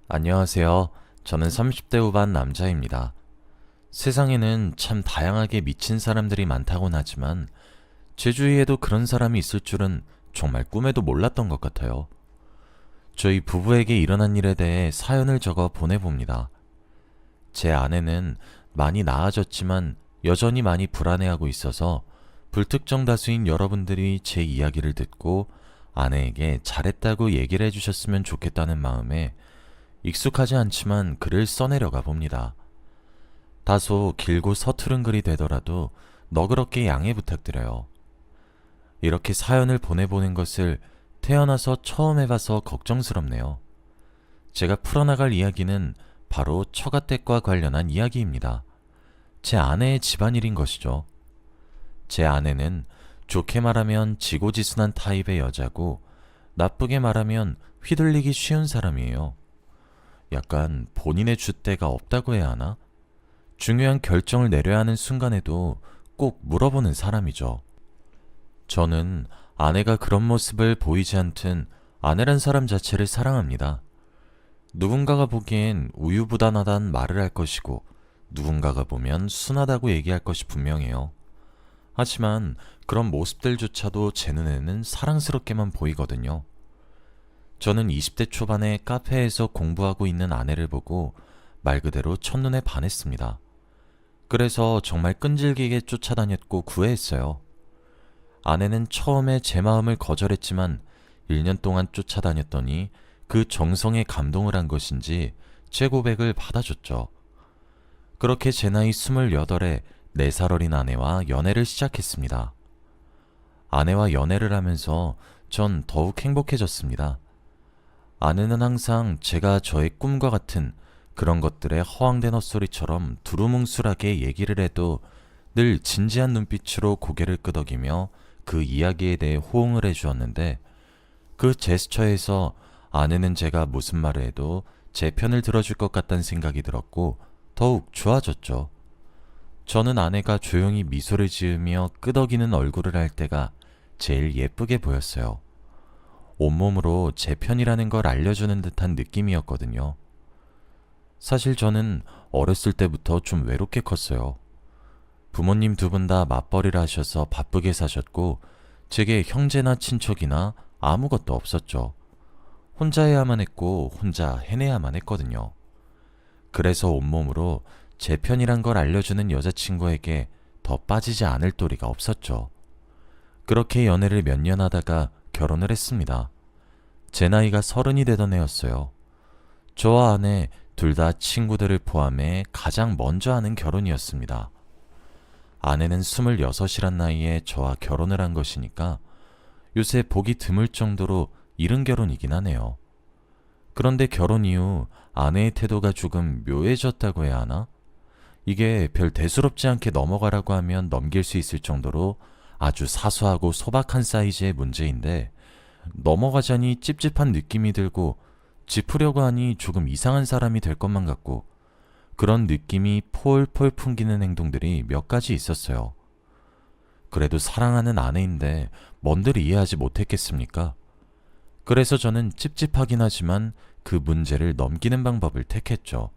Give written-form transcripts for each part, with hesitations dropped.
안녕하세요. 저는 30대 후반 남자입니다. 세상에는 참 다양하게 미친 사람들이 많다곤 하지만 제 주위에도 그런 사람이 있을 줄은 정말 꿈에도 몰랐던 것 같아요. 저희 부부에게 일어난 일에 대해 사연을 적어 보내봅니다. 제 아내는 많이 나아졌지만 여전히 많이 불안해하고 있어서 불특정 다수인 여러분들이 제 이야기를 듣고 아내에게 잘했다고 얘기를 해주셨으면 좋겠다는 마음에 익숙하지 않지만 글을 써내려가 봅니다. 다소 길고 서투른 글이 되더라도 너그럽게 양해 부탁드려요. 이렇게 사연을 보내보는 것을 태어나서 처음 해봐서 걱정스럽네요. 제가 풀어나갈 이야기는 바로 처가댁과 관련한 이야기입니다. 제 아내의 집안일인 것이죠. 제 아내는 좋게 말하면 지고지순한 타입의 여자고 나쁘게 말하면 휘둘리기 쉬운 사람이에요. 약간 본인의 줏대가 없다고 해야 하나? 중요한 결정을 내려야 하는 순간에도 꼭 물어보는 사람이죠. 저는 아내가 그런 모습을 보이지 않든 아내란 사람 자체를 사랑합니다. 누군가가 보기엔 우유부단하단 말을 할 것이고 누군가가 보면 순하다고 얘기할 것이 분명해요. 하지만 그런 모습들조차도 제 눈에는 사랑스럽게만 보이거든요. 저는 20대 초반에 카페에서 공부하고 있는 아내를 보고 말 그대로 첫눈에 반했습니다. 그래서 정말 끈질기게 쫓아다녔고 구애했어요. 아내는 처음에 제 마음을 거절했지만 1년 동안 쫓아다녔더니 그 정성에 감동을 한 것인지 제 고백을 받아줬죠. 그렇게 제 나이 28에 4살 어린 아내와 연애를 시작했습니다. 아내와 연애를 하면서 전 더욱 행복해졌습니다. 아내는 항상 제가 저의 꿈과 같은 그런 것들의 허황된 헛소리처럼 두루뭉술하게 얘기를 해도 늘 진지한 눈빛으로 고개를 끄덕이며 그 이야기에 대해 호응을 해주었는데 그 제스처에서 아내는 제가 무슨 말을 해도 제 편을 들어줄 것 같다는 생각이 들었고 더욱 좋아졌죠. 저는 아내가 조용히 미소를 지으며 끄덕이는 얼굴을 할 때가 제일 예쁘게 보였어요. 온몸으로 제 편이라는 걸 알려주는 듯한 느낌이었거든요. 사실 저는 어렸을 때부터 좀 외롭게 컸어요. 부모님 두 분 다 맞벌이를 하셔서 바쁘게 사셨고 제게 형제나 친척이나 아무것도 없었죠. 혼자 해야만 했고 혼자 해내야만 했거든요. 그래서 온몸으로 제 편이란 걸 알려주는 여자친구에게 더 빠지지 않을 도리가 없었죠. 그렇게 연애를 몇 년 하다가 결혼을 했습니다. 제 나이가 30이 되던 해였어요. 저와 아내 둘 다 친구들을 포함해 가장 먼저 하는 결혼이었습니다. 아내는 26이란 나이에 저와 결혼을 한 것이니까 요새 보기 드물 정도로 이른 결혼이긴 하네요. 그런데 결혼 이후 아내의 태도가 조금 묘해졌다고 해야 하나? 이게 별 대수롭지 않게 넘어가라고 하면 넘길 수 있을 정도로 아주 사소하고 소박한 사이즈의 문제인데 넘어가자니 찝찝한 느낌이 들고 짚으려고 하니 조금 이상한 사람이 될 것만 같고 그런 느낌이 폴폴 풍기는 행동들이 몇 가지 있었어요. 그래도 사랑하는 아내인데 뭔들 이해하지 못했겠습니까? 그래서 저는 찝찝하긴 하지만 그 문제를 넘기는 방법을 택했죠.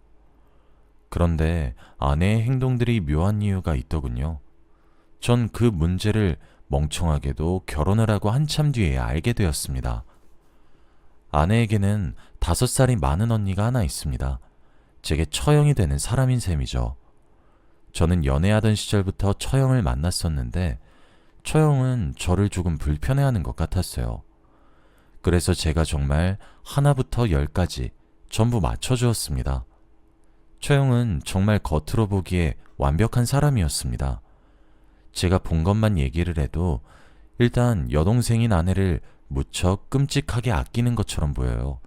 그런데 아내의 행동들이 묘한 이유가 있더군요. 전 그 문제를 멍청하게도 결혼을 하고 한참 뒤에 알게 되었습니다. 아내에게는 5살이 많은 언니가 하나 있습니다. 제게 처형이 되는 사람인 셈이죠. 저는 연애하던 시절부터 처형을 만났었는데 처형은 저를 조금 불편해하는 것 같았어요. 그래서 제가 정말 하나부터 열까지 전부 맞춰주었습니다. 처형은 정말 겉으로 보기에 완벽한 사람이었습니다. 제가 본 것만 얘기를 해도 일단 여동생인 아내를 무척 끔찍하게 아끼는 것처럼 보여요.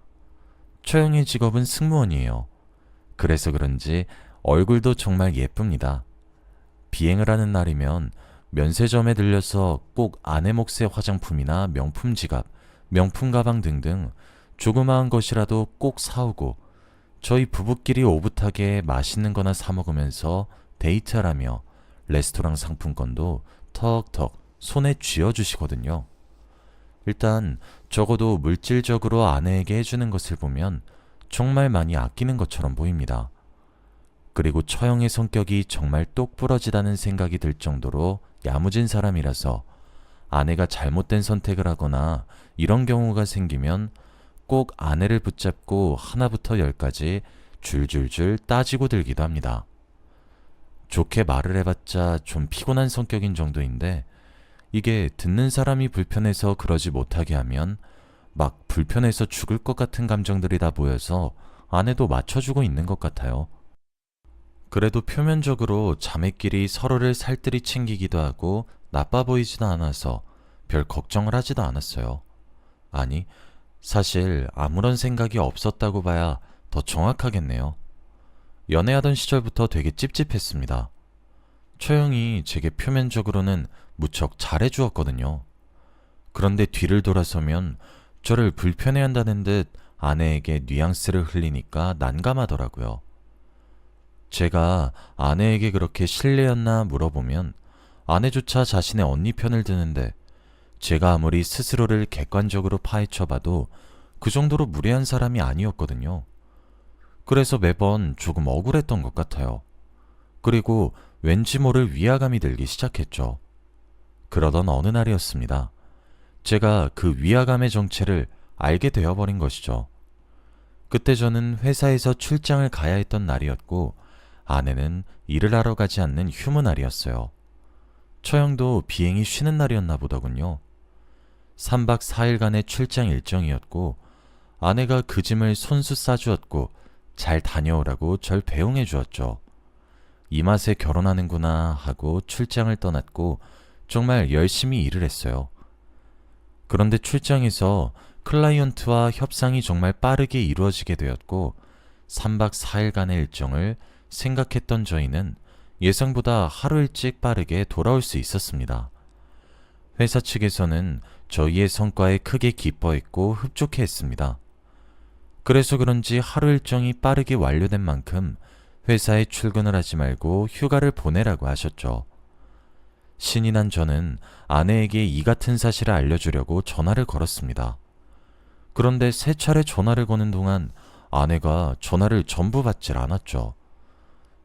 처형의 직업은 승무원이에요. 그래서 그런지 얼굴도 정말 예쁩니다. 비행을 하는 날이면 면세점에 들려서 꼭 아내 몫의 화장품이나 명품 지갑, 명품 가방 등등 조그마한 것이라도 꼭 사오고 저희 부부끼리 오붓하게 맛있는 거나 사 먹으면서 데이트하라며 레스토랑 상품권도 턱턱 손에 쥐어주시거든요. 일단 적어도 물질적으로 아내에게 해주는 것을 보면 정말 많이 아끼는 것처럼 보입니다. 그리고 처형의 성격이 정말 똑부러지다는 생각이 들 정도로 야무진 사람이라서 아내가 잘못된 선택을 하거나 이런 경우가 생기면 꼭 아내를 붙잡고 하나부터 열까지 줄줄줄 따지고 들기도 합니다. 좋게 말을 해봤자 좀 피곤한 성격인 정도인데 이게 듣는 사람이 불편해서 그러지 못하게 하면 막 불편해서 죽을 것 같은 감정들이 다 보여서 아내도 맞춰주고 있는 것 같아요. 그래도 표면적으로 자매끼리 서로를 살뜰히 챙기기도 하고 나빠 보이지도 않아서 별 걱정을 하지도 않았어요. 아니, 사실 아무런 생각이 없었다고 봐야 더 정확하겠네요. 연애하던 시절부터 되게 찝찝했습니다. 처형이 제게 표면적으로는 무척 잘해주었거든요. 그런데 뒤를 돌아서면 저를 불편해한다는 듯 아내에게 뉘앙스를 흘리니까 난감하더라고요. 제가 아내에게 그렇게 실례였나 물어보면 아내조차 자신의 언니 편을 드는데 제가 아무리 스스로를 객관적으로 파헤쳐봐도 그 정도로 무례한 사람이 아니었거든요. 그래서 매번 조금 억울했던 것 같아요. 그리고 왠지 모를 위화감이 들기 시작했죠. 그러던 어느 날이었습니다. 제가 그 위화감의 정체를 알게 되어버린 것이죠. 그때 저는 회사에서 출장을 가야 했던 날이었고 아내는 일을 하러 가지 않는 휴무 날이었어요. 처형도 비행이 쉬는 날이었나 보더군요. 3박 4일간의 출장 일정이었고 아내가 그 짐을 손수 싸주었고 잘 다녀오라고 절 배웅해 주었죠. 이 맛에 결혼하는구나 하고 출장을 떠났고 정말 열심히 일을 했어요. 그런데 출장에서 클라이언트와 협상이 정말 빠르게 이루어지게 되었고 3박 4일간의 일정을 생각했던 저희는 예상보다 하루 일찍 빠르게 돌아올 수 있었습니다. 회사 측에서는 저희의 성과에 크게 기뻐했고 흡족해했습니다. 그래서 그런지 하루 일정이 빠르게 완료된 만큼 회사에 출근을 하지 말고 휴가를 보내라고 하셨죠. 신이 난 저는 아내에게 이 같은 사실을 알려주려고 전화를 걸었습니다. 그런데 세 차례 전화를 거는 동안 아내가 전화를 전부 받질 않았죠.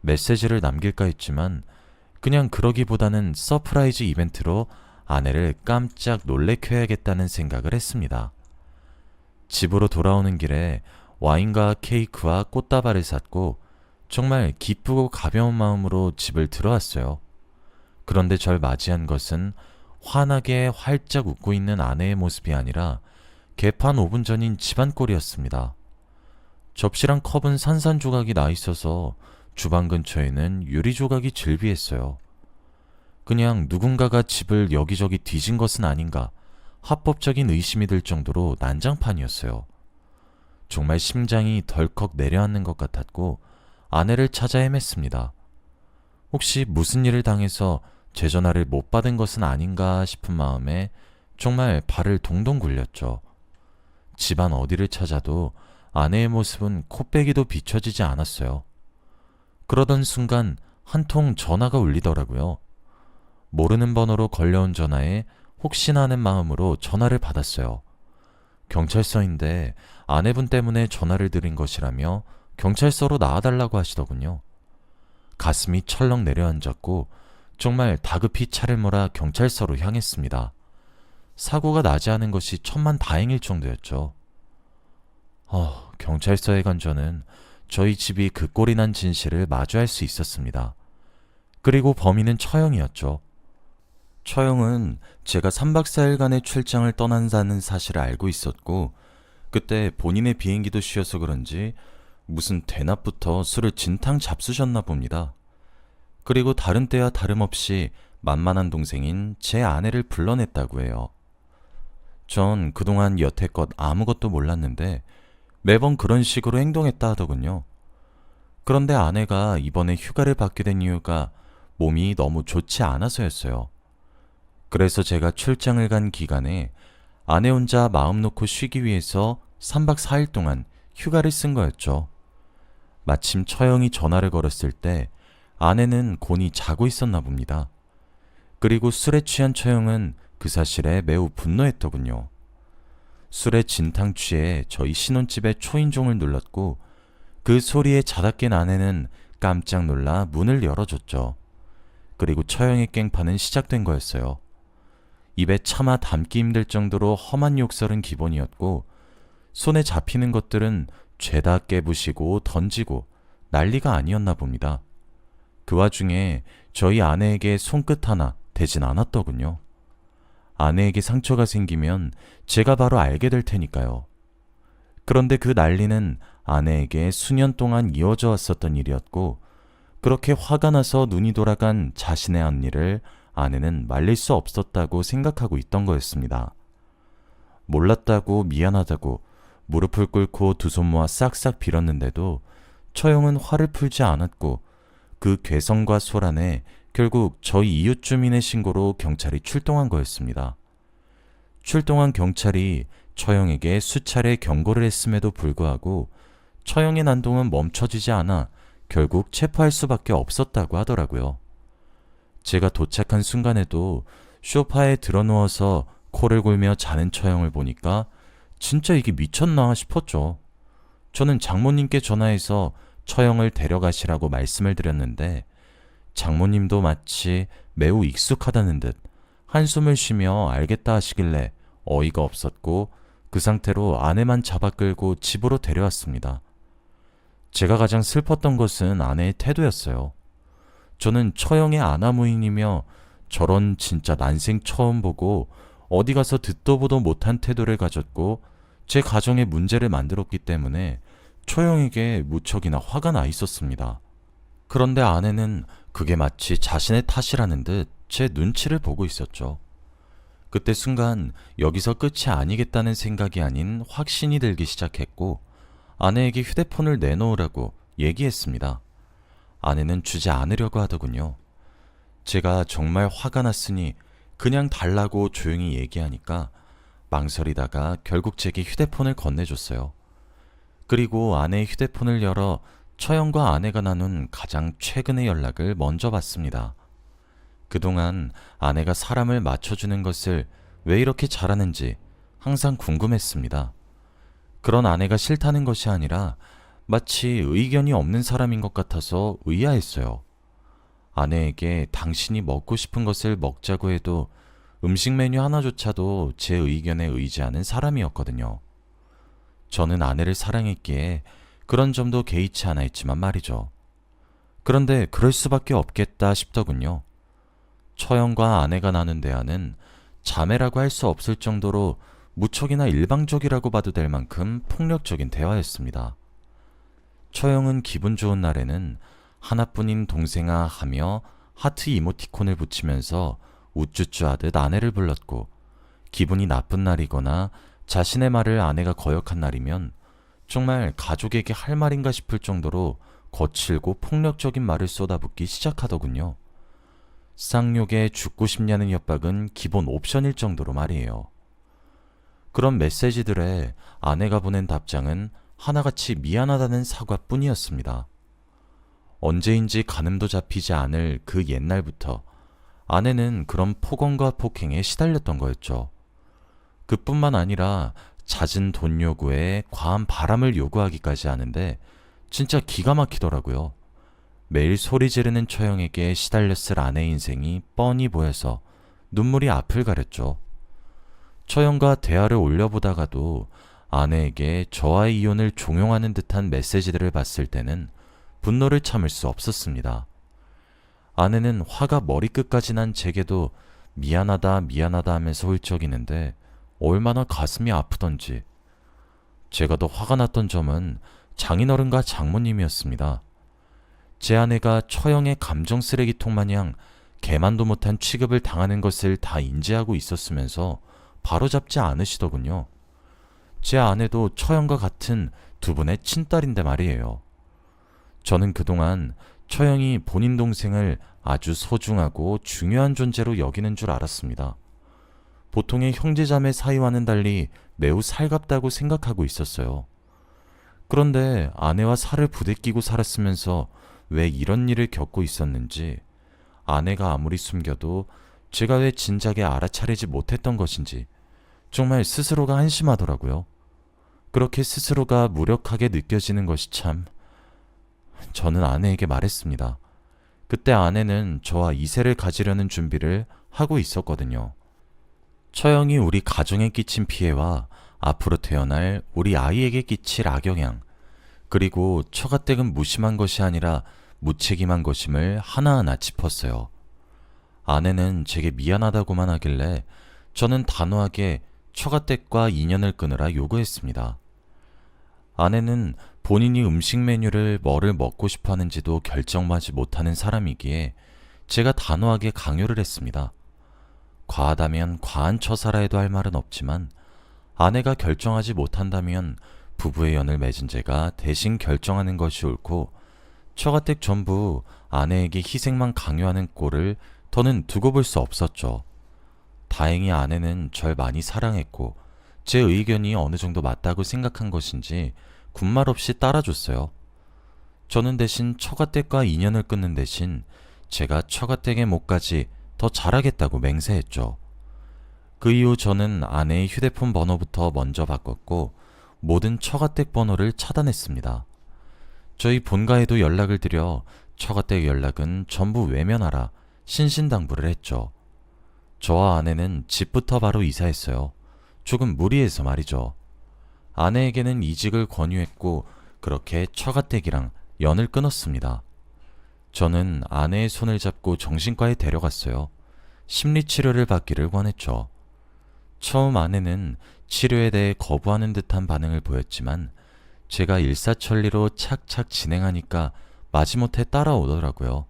메시지를 남길까 했지만 그냥 그러기보다는 서프라이즈 이벤트로 아내를 깜짝 놀래켜야겠다는 생각을 했습니다. 집으로 돌아오는 길에 와인과 케이크와 꽃다발을 샀고 정말 기쁘고 가벼운 마음으로 집을 들어왔어요. 그런데 절 맞이한 것은 환하게 활짝 웃고 있는 아내의 모습이 아니라 개판 5분 전인 집안꼴이었습니다. 접시랑 컵은 산산조각이 나 있어서 주방 근처에는 유리조각이 즐비했어요. 그냥 누군가가 집을 여기저기 뒤진 것은 아닌가 합법적인 의심이 들 정도로 난장판이었어요. 정말 심장이 덜컥 내려앉는 것 같았고 아내를 찾아 헤맸습니다. 혹시 무슨 일을 당해서 제 전화를 못 받은 것은 아닌가 싶은 마음에 정말 발을 동동 굴렸죠. 집안 어디를 찾아도 아내의 모습은 코빼기도 비춰지지 않았어요. 그러던 순간 한 통 전화가 울리더라고요. 모르는 번호로 걸려온 전화에 혹시나 하는 마음으로 전화를 받았어요. 경찰서인데 아내분 때문에 전화를 드린 것이라며 경찰서로 나와달라고 하시더군요. 가슴이 철렁 내려앉았고 정말 다급히 차를 몰아 경찰서로 향했습니다. 사고가 나지 않은 것이 천만다행일 정도였죠. 경찰서에 간 저는 저희 집이 그 꼴이 난 진실을 마주할 수 있었습니다. 그리고 범인은 처형이었죠. 처형은 제가 3박 4일간의 출장을 떠난다는 사실을 알고 있었고 그때 본인의 비행기도 쉬어서 그런지 무슨 대낮부터 술을 진탕 잡수셨나 봅니다. 그리고 다른 때와 다름없이 만만한 동생인 제 아내를 불러냈다고 해요. 전 그동안 여태껏 아무것도 몰랐는데 매번 그런 식으로 행동했다 하더군요. 그런데 아내가 이번에 휴가를 받게 된 이유가 몸이 너무 좋지 않아서였어요. 그래서 제가 출장을 간 기간에 아내 혼자 마음 놓고 쉬기 위해서 3박 4일 동안 휴가를 쓴 거였죠. 마침 처형이 전화를 걸었을 때 아내는 곤히 자고 있었나 봅니다. 그리고 술에 취한 처형은 그 사실에 매우 분노했더군요. 술에 진탕 취해 저희 신혼집의 초인종을 눌렀고 그 소리에 자다 깬 아내는 깜짝 놀라 문을 열어줬죠. 그리고 처형의 깽판은 시작된 거였어요. 입에 차마 담기 힘들 정도로 험한 욕설은 기본이었고 손에 잡히는 것들은 죄다 깨부시고 던지고 난리가 아니었나 봅니다. 그 와중에 저희 아내에게 손끝 하나 대진 않았더군요. 아내에게 상처가 생기면 제가 바로 알게 될 테니까요. 그런데 그 난리는 아내에게 수년 동안 이어져 왔었던 일이었고 그렇게 화가 나서 눈이 돌아간 자신의 언니를 아내는 말릴 수 없었다고 생각하고 있던 거였습니다. 몰랐다고 미안하다고 무릎을 꿇고 두 손 모아 싹싹 빌었는데도 처형은 화를 풀지 않았고 그 괴성과 소란에 결국 저희 이웃 주민의 신고로 경찰이 출동한 거였습니다. 출동한 경찰이 처형에게 수차례 경고를 했음에도 불구하고 처형의 난동은 멈춰지지 않아 결국 체포할 수밖에 없었다고 하더라고요. 제가 도착한 순간에도 소파에 드러누워서 코를 골며 자는 처형을 보니까 진짜 이게 미쳤나 싶었죠. 저는 장모님께 전화해서 처형을 데려가시라고 말씀을 드렸는데 장모님도 마치 매우 익숙하다는 듯 한숨을 쉬며 알겠다 하시길래 어이가 없었고 그 상태로 아내만 잡아 끌고 집으로 데려왔습니다. 제가 가장 슬펐던 것은 아내의 태도였어요. 저는 처형의 아나무인이며 저런 진짜 난생 처음 보고 어디 가서 듣도 보도 못한 태도를 가졌고 제 가정에 문제를 만들었기 때문에 처형에게 무척이나 화가 나 있었습니다. 그런데 아내는 그게 마치 자신의 탓이라는 듯 제 눈치를 보고 있었죠. 그때 순간 여기서 끝이 아니겠다는 생각이 아닌 확신이 들기 시작했고 아내에게 휴대폰을 내놓으라고 얘기했습니다. 아내는 주지 않으려고 하더군요. 제가 정말 화가 났으니 그냥 달라고 조용히 얘기하니까 망설이다가 결국 제게 휴대폰을 건네줬어요. 그리고 아내의 휴대폰을 열어 처형과 아내가 나눈 가장 최근의 연락을 먼저 봤습니다. 그동안 아내가 사람을 맞춰주는 것을 왜 이렇게 잘하는지 항상 궁금했습니다. 그런 아내가 싫다는 것이 아니라 마치 의견이 없는 사람인 것 같아서 의아했어요. 아내에게 당신이 먹고 싶은 것을 먹자고 해도 음식 메뉴 하나조차도 제 의견에 의지하는 사람이었거든요. 저는 아내를 사랑했기에 그런 점도 개의치 않아 했지만 말이죠. 그런데 그럴 수밖에 없겠다 싶더군요. 처형과 아내가 나눈 대화는 자매라고 할 수 없을 정도로 무척이나 일방적이라고 봐도 될 만큼 폭력적인 대화였습니다. 처형은 기분 좋은 날에는 하나뿐인 동생아 하며 하트 이모티콘을 붙이면서 우쭈쭈 하듯 아내를 불렀고 기분이 나쁜 날이거나 자신의 말을 아내가 거역한 날이면 정말 가족에게 할 말인가 싶을 정도로 거칠고 폭력적인 말을 쏟아붓기 시작하더군요. 쌍욕에 죽고 싶냐는 협박은 기본 옵션일 정도로 말이에요. 그런 메시지들에 아내가 보낸 답장은 하나같이 미안하다는 사과뿐이었습니다. 언제인지 가늠도 잡히지 않을 그 옛날부터 아내는 그런 폭언과 폭행에 시달렸던 거였죠. 그뿐만 아니라 잦은 돈 요구에 과한 바람을 요구하기까지 하는데 진짜 기가 막히더라고요. 매일 소리 지르는 처형에게 시달렸을 아내의 인생이 뻔히 보여서 눈물이 앞을 가렸죠. 처형과 대화를 올려보다가도 아내에게 저와의 이혼을 종용하는 듯한 메시지들을 봤을 때는 분노를 참을 수 없었습니다. 아내는 화가 머리끝까지 난 제게도 미안하다 미안하다 하면서 훌쩍이는데 얼마나 가슴이 아프던지. 제가 더 화가 났던 점은 장인어른과 장모님이었습니다. 제 아내가 처형의 감정 쓰레기통 마냥 개만도 못한 취급을 당하는 것을 다 인지하고 있었으면서 바로잡지 않으시더군요. 제 아내도 처형과 같은 두 분의 친딸인데 말이에요. 저는 그동안 처형이 본인 동생을 아주 소중하고 중요한 존재로 여기는 줄 알았습니다. 보통의 형제자매 사이와는 달리 매우 살갑다고 생각하고 있었어요. 그런데 아내와 살을 부대끼고 살았으면서 왜 이런 일을 겪고 있었는지, 아내가 아무리 숨겨도 제가 왜 진작에 알아차리지 못했던 것인지 정말 스스로가 한심하더라고요. 그렇게 스스로가 무력하게 느껴지는 것이 참... 저는 아내에게 말했습니다. 그때 아내는 저와 이세를 가지려는 준비를 하고 있었거든요. 처형이 우리 가정에 끼친 피해와 앞으로 태어날 우리 아이에게 끼칠 악영향, 그리고 처가댁은 무심한 것이 아니라 무책임한 것임을 하나하나 짚었어요. 아내는 제게 미안하다고만 하길래 저는 단호하게 처가댁과 인연을 끊으라 요구했습니다. 아내는 본인이 음식 메뉴를 뭐를 먹고 싶어 하는지도 결정하지 못하는 사람이기에 제가 단호하게 강요를 했습니다. 과하다면 과한 처사라 해도 할 말은 없지만 아내가 결정하지 못한다면 부부의 연을 맺은 제가 대신 결정하는 것이 옳고 처가댁 전부 아내에게 희생만 강요하는 꼴을 더는 두고 볼 수 없었죠. 다행히 아내는 절 많이 사랑했고 제 의견이 어느 정도 맞다고 생각한 것인지 군말 없이 따라줬어요. 저는 대신 처가댁과 인연을 끊는 대신 제가 처가댁의 몫까지 더 잘하겠다고 맹세했죠. 그 이후 저는 아내의 휴대폰 번호부터 먼저 바꿨고 모든 처가댁 번호를 차단했습니다. 저희 본가에도 연락을 드려 처가댁 연락은 전부 외면하라 신신당부를 했죠. 저와 아내는 집부터 바로 이사했어요. 조금 무리해서 말이죠. 아내에게는 이직을 권유했고 그렇게 처가댁이랑 연을 끊었습니다. 저는 아내의 손을 잡고 정신과에 데려갔어요. 심리치료를 받기를 권했죠. 처음 아내는 치료에 대해 거부하는 듯한 반응을 보였지만 제가 일사천리로 착착 진행하니까 마지못해 따라오더라고요.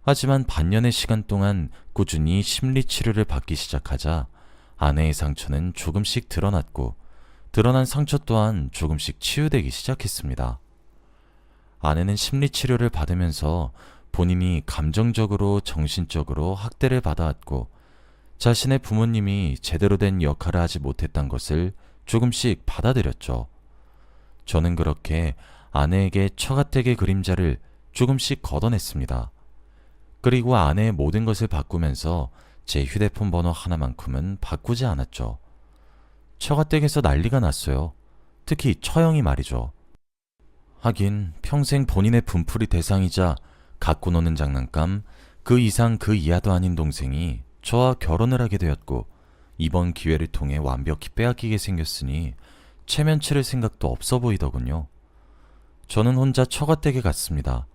하지만 반년의 시간 동안 꾸준히 심리치료를 받기 시작하자 아내의 상처는 조금씩 드러났고 드러난 상처 또한 조금씩 치유되기 시작했습니다. 아내는 심리치료를 받으면서 본인이 감정적으로 정신적으로 학대를 받아왔고 자신의 부모님이 제대로 된 역할을 하지 못했던 것을 조금씩 받아들였죠. 저는 그렇게 아내에게 처가댁의 그림자를 조금씩 걷어냈습니다. 그리고 아내의 모든 것을 바꾸면서 제 휴대폰 번호 하나만큼은 바꾸지 않았죠. 처가댁에서 난리가 났어요. 특히 처형이 말이죠. 하긴 평생 본인의 분풀이 대상이자 갖고 노는 장난감 그 이상 그 이하도 아닌 동생이 저와 결혼을 하게 되었고 이번 기회를 통해 완벽히 빼앗기게 생겼으니 체면 치를 생각도 없어 보이더군요. 저는 혼자 처가댁에 갔습니다.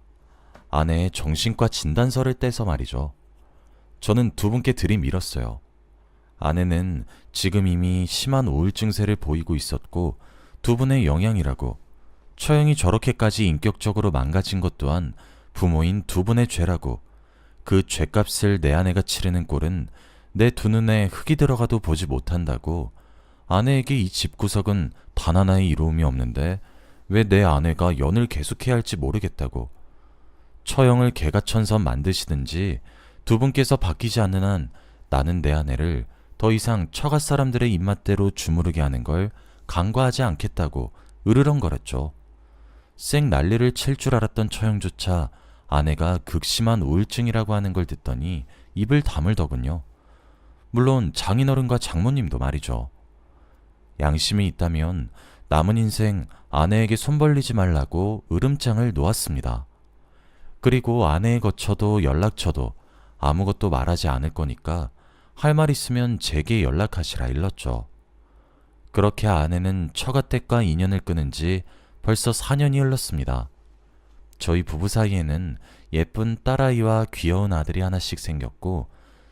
아내의 정신과 진단서를 떼서 말이죠. 저는 두 분께 들이밀었어요. 아내는 지금 이미 심한 우울증세를 보이고 있었고 두 분의 영향이라고, 처형이 저렇게까지 인격적으로 망가진 것 또한 부모인 두 분의 죄라고, 그 죄값을 내 아내가 치르는 꼴은 내 두 눈에 흙이 들어가도 보지 못한다고, 아내에게 이 집구석은 단 하나의 이로움이 없는데 왜 내 아내가 연을 계속해야 할지 모르겠다고, 처형을 개가천선 만드시든지 두 분께서 바뀌지 않는 한 나는 내 아내를 더 이상 처가 사람들의 입맛대로 주무르게 하는 걸 간과하지 않겠다고 으르렁거렸죠. 쌩 난리를 칠 줄 알았던 처형조차 아내가 극심한 우울증이라고 하는 걸 듣더니 입을 다물더군요. 물론 장인어른과 장모님도 말이죠. 양심이 있다면 남은 인생 아내에게 손 벌리지 말라고 으름장을 놓았습니다. 그리고 아내에 거쳐도 연락처도 아무것도 말하지 않을 거니까 할 말 있으면 제게 연락하시라 일렀죠. 그렇게 아내는 처가댁과 인연을 끊은 지 벌써 4년이 흘렀습니다. 저희 부부 사이에는 예쁜 딸아이와 귀여운 아들이 하나씩 생겼고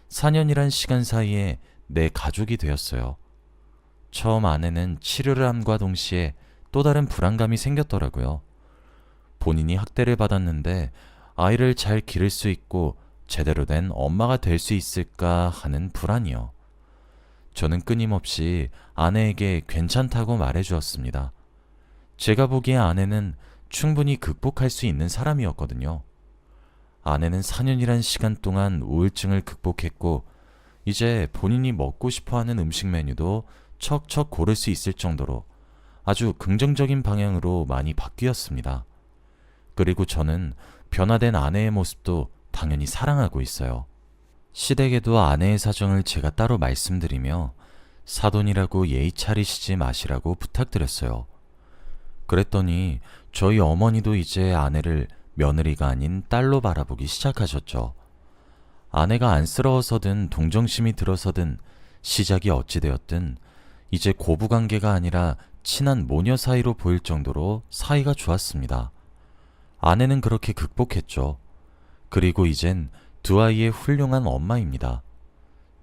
4년이란 시간 사이에 내 가족이 되었어요. 처음 아내는 치료를 함과 동시에 또 다른 불안감이 생겼더라고요. 본인이 학대를 받았는데 아이를 잘 기를 수 있고 제대로 된 엄마가 될 수 있을까 하는 불안이요. 저는 끊임없이 아내에게 괜찮다고 말해주었습니다. 제가 보기에 아내는 충분히 극복할 수 있는 사람이었거든요. 아내는 4년이란 시간 동안 우울증을 극복했고 이제 본인이 먹고 싶어하는 음식 메뉴도 척척 고를 수 있을 정도로 아주 긍정적인 방향으로 많이 바뀌었습니다. 그리고 저는 변화된 아내의 모습도 당연히 사랑하고 있어요. 시댁에도 아내의 사정을 제가 따로 말씀드리며 사돈이라고 예의 차리시지 마시라고 부탁드렸어요. 그랬더니 저희 어머니도 이제 아내를 며느리가 아닌 딸로 바라보기 시작하셨죠. 아내가 안쓰러워서든 동정심이 들어서든 시작이 어찌되었든 이제 고부관계가 아니라 친한 모녀 사이로 보일 정도로 사이가 좋았습니다. 아내는 그렇게 극복했죠. 그리고 이젠 두 아이의 훌륭한 엄마입니다.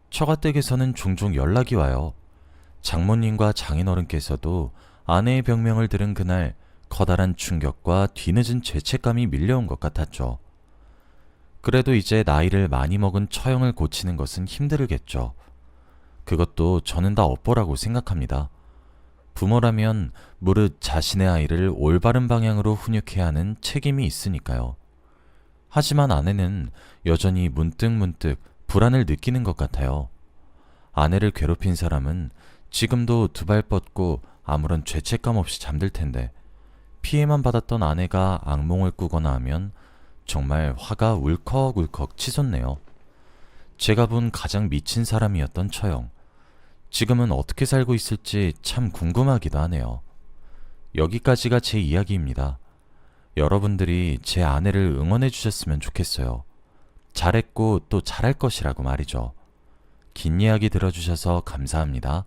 처가댁에서는 종종 연락이 와요. 장모님과 장인어른께서도 아내의 병명을 들은 그날 커다란 충격과 뒤늦은 죄책감이 밀려온 것 같았죠. 그래도 이제 나이를 많이 먹은 처형을 고치는 것은 힘들겠죠. 그것도 저는 다 업보라고 생각합니다. 부모라면 무릇 자신의 아이를 올바른 방향으로 훈육해야 하는 책임이 있으니까요. 하지만 아내는 여전히 문득문득 불안을 느끼는 것 같아요. 아내를 괴롭힌 사람은 지금도 두 발 뻗고 아무런 죄책감 없이 잠들 텐데 피해만 받았던 아내가 악몽을 꾸거나 하면 정말 화가 울컥울컥 치솟네요. 제가 본 가장 미친 사람이었던 처형. 지금은 어떻게 살고 있을지 참 궁금하기도 하네요. 여기까지가 제 이야기입니다. 여러분들이 제 아내를 응원해 주셨으면 좋겠어요. 잘했고 또 잘할 것이라고 말이죠. 긴 이야기 들어주셔서 감사합니다.